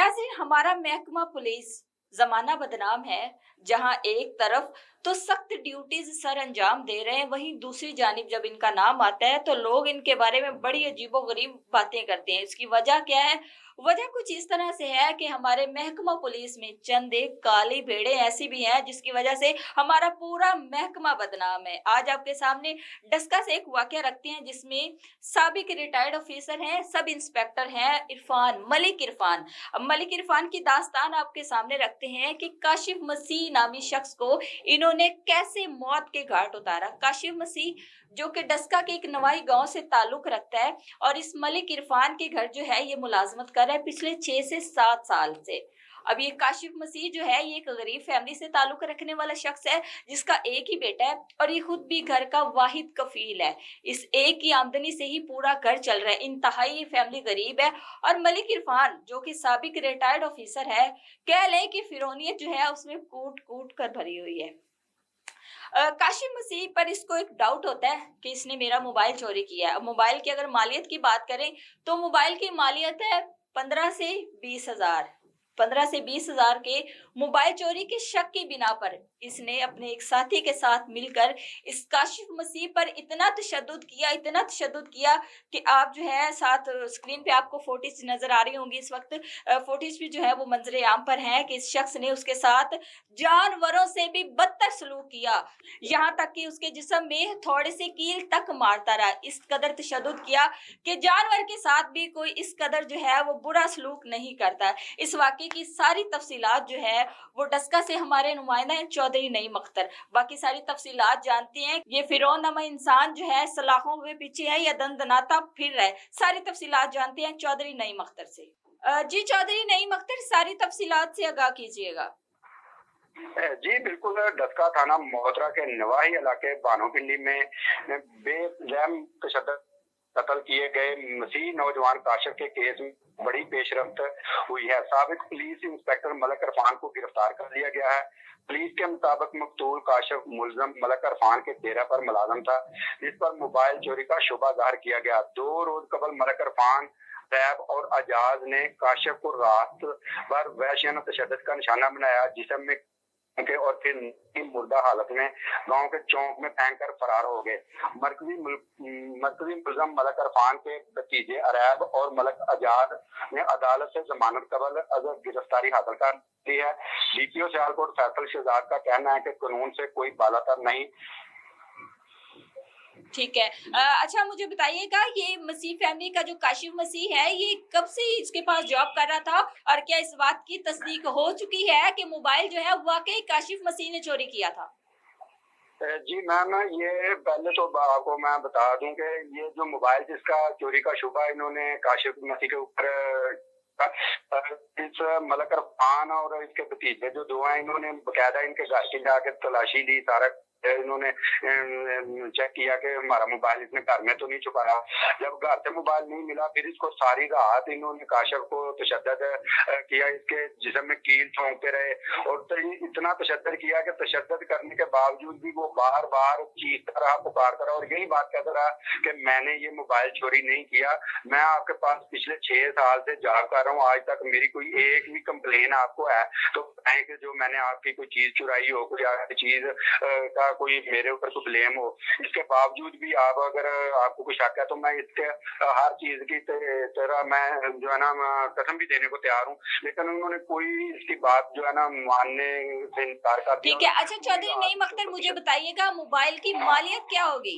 नाज़रीन, हमारा महकमा पुलिस जमाना बदनाम है। जहां एक तरफ तो सख्त ड्यूटीज सर अंजाम दे रहे हैं, वहीं दूसरी जानिब जब इनका नाम आता है तो लोग इनके बारे में बड़ी अजीबोगरीब बातें करते हैं। इसकी वजह क्या है? वजह कुछ इस तरह से है कि हमारे महकमा पुलिस में चंद एक काली भेड़ें ऐसी भी हैं जिसकी वजह से हमारा पूरा महकमा बदनाम है। आज आपके सामने डस्का से एक वाकया रखते हैं जिसमें साबिक रिटायर्ड ऑफिसर हैं, सब इंस्पेक्टर हैं, मलिक इरफान। अब मलिक इरफान की दास्तान आपके सामने रखते हैं कि काशिफ मसीह नामी शख्स को इन्होंने कैसे मौत के घाट उतारा। काशिफ मसीह जो कि डस्का के एक नवाई गांव से ताल्लुक रखता है और इस मलिक इरफान के घर जो है ये मुलाजमत कर रहा है पिछले 6 से 7 साल से। अब ये काशिफ मसीह जो है ये एक गरीब फैमिली से ताल्लुक रखने वाला शख्स है जिसका एक ही बेटा है और ये खुद भी घर का वाहिद कफील है। इस एक की आमदनी से ही पूरा घर चल रहा है। इंतहाई फैमिली गरीब है और मलिक इरफान जो कि साबिक रिटायर्ड ऑफिसर है, कह लें कि फिरौनियत जो है उसमें कूट कूट कर भरी हुई है। काशिफ मसीह पर इसको एक डाउट होता है कि इसने मेरा मोबाइल चोरी किया है। अब मोबाइल की अगर मालियत की बात करें तो मोबाइल की मालियत है 15 से 20 हजार। 15 से 20 हजार के मोबाइल चोरी के शक की बिना पर इसने अपने एक साथी के साथ मिलकर इस काशिफ मसीह पर इतना तशद्दुद किया कि आप जो है साथ स्क्रीन पे आपको फोटोज नजर आ रही होंगी इस वक्त। फोटोज भी जो है वो मंजरे आम पर है कि इस शख्स ने उसके साथ जानवरों से भी बदतर सलूक किया। यहाँ तक कि उसके जिस्म में थोड़े से कील तक मारता रहा। इस कदर तशद्दुद किया कि जानवर के साथ भी कोई इस कदर जो है वो बुरा सलूक नहीं करता। इस वाकये की सारी तफसीलात जो है वो डस्का से हमारे नुमाइंदा हैं चौधरी नईम अख्तर। बाकी सारी तफसीलात जानते हैं। ये फिरौन नमा इंसान जो है सलाखों के पीछे है या दंदनाता फिर रहा है, सारी तफसीलात जानते हैं चौधरी नईम अख्तर से। जी चौधरी नईम अख्तर, सारी तफसीलात से आगाह कीजिएगा। जी बिल्कुल। डस्का थाना मोहतरा के नवाही इलाके बानोपिंडी में बेरहम तशद्दुद कत्ल किए गए मसीह नौजवान काशिफ के केस में बड़ी पेशरफ्त हुई है। साबिक पुलिस इंस्पेक्टर मलिक इरफान को गिरफ्तार कर लिया गया है। पुलिस के मुताबिक मकतूल काशिफ मुलजम मलिक इरफान के डेरा पर मुलाजम था जिस पर मोबाइल चोरी का शुबा जाहिर किया गया। 2 रोज कबल मलिक इरफान, तैब और आजाज ने काशिफ को रात भर वहशियाना तशद्दुद का निशाना बनाया जिसम में के और फिर मुर्दा हालत में गांव के चौक में फेंक कर फरार हो गए। मरकजी मुलजम मलिक इरफान के भतीजे अरैब और मलिक आजाद ने अदालत से जमानत कबल अगर गिरफ्तारी हासिल कर ली है। डीपीओ सियालकोट फैसल शहजाद का कहना है कि कानून से कोई बालातर नहीं। ठीक है। अच्छा मुझे बताइएगा, ये मसीह फैमिली का जो काशिफ मसीह है ये कब से इसके पास जॉब कर रहा था और क्या इस बात की तस्दीक हो चुकी है कि मोबाइल जो है वाकई काशिफ मसीह ने चोरी किया था? जी मैम, ये पहले तो आपको मैं बता दूं कि ये जो मोबाइल जिसका चोरी का शुबा इन्होंने काशिफ मसीह के ऊपर इस मलिक इरफान और इसके भतीजे जो 2 हैं, इन्होंने बकायदा इनके घर की जाके तलाशी ली। सारा इन्होंने चेक किया कि हमारा मोबाइल इसने घर में तो नहीं छुपाया। जब घर से मोबाइल नहीं मिला फिर इसको सारी रात इन्होंने काशिफ को तशद्दुद किया, इसके जिस्म में कील ठोंकते रहे और तो इतना तशद्दुद किया कि तशद्दुद करने के बावजूद भी वो बार बार चीखता रहा, पुकारता रहा और यही बात कहता रहा कि मैंने ये मोबाइल चोरी नहीं किया। मैं आपके पास पिछले 6 साल से जॉब कर रहा हूँ, आज तक मेरी कोई एक भी कंप्लेन आपको है तो बताएं कि जो मैंने आपकी कोई चीज चुराई हो, कोई चीज का कोई मेरे ऊपर कोई ब्लेम हो। इसके बावजूद भी आप अगर आपको कुछ शक है तो मैं इसके हर चीज की तरह मैं जो है ना कसम भी देने को तैयार हूँ, लेकिन उन्होंने कोई इसकी बात जो है ना मानने से इनकार कर दिया। ठीक है। अच्छा चौधरी नईम अख्तर, मुझे बताइएगा मोबाइल की मालियत क्या होगी?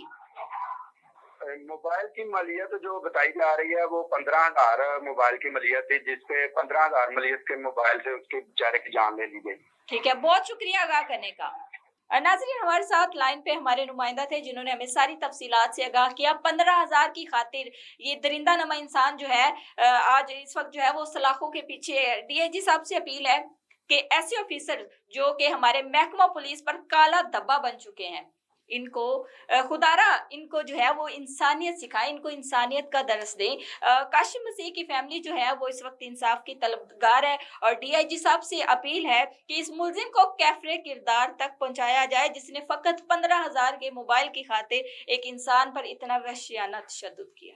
मोबाइल की मालियत जो बताई जा रही है वो 15,000 मोबाइल की मालियत थी, जिसपे 15,000 मालियत के मोबाइल से उसके बेचारे की जान ले ली गई। ठीक है, बहुत शुक्रिया आगाह करने का। नाज़रीन, हमारे साथ लाइन पे हमारे नुमाइंदा थे जिन्होंने हमें सारी तफसीलात से आगाह किया। 15,000 की खातिर ये दरिंदा नमा इंसान जो है आज इस वक्त जो है वो सलाखों के पीछे। डीआईजी साहब से अपील है कि ऐसे ऑफिसर जो कि हमारे महकमा पुलिस पर काला धब्बा बन चुके हैं, इनको खुदारा इनको जो है वो इंसानियत सिखाएं, इनको इंसानियत का दर्स दें। काशिफ मसीह की फैमिली जो है वो इस वक्त इंसाफ की तलबगार है और डीआईजी साहब से अपील है कि इस मुलजिम को कैफरे किरदार तक पहुंचाया जाए जिसने फकत 15,000 के मोबाइल की खातिर एक इंसान पर इतना वहशियाना तशद्दुद किया।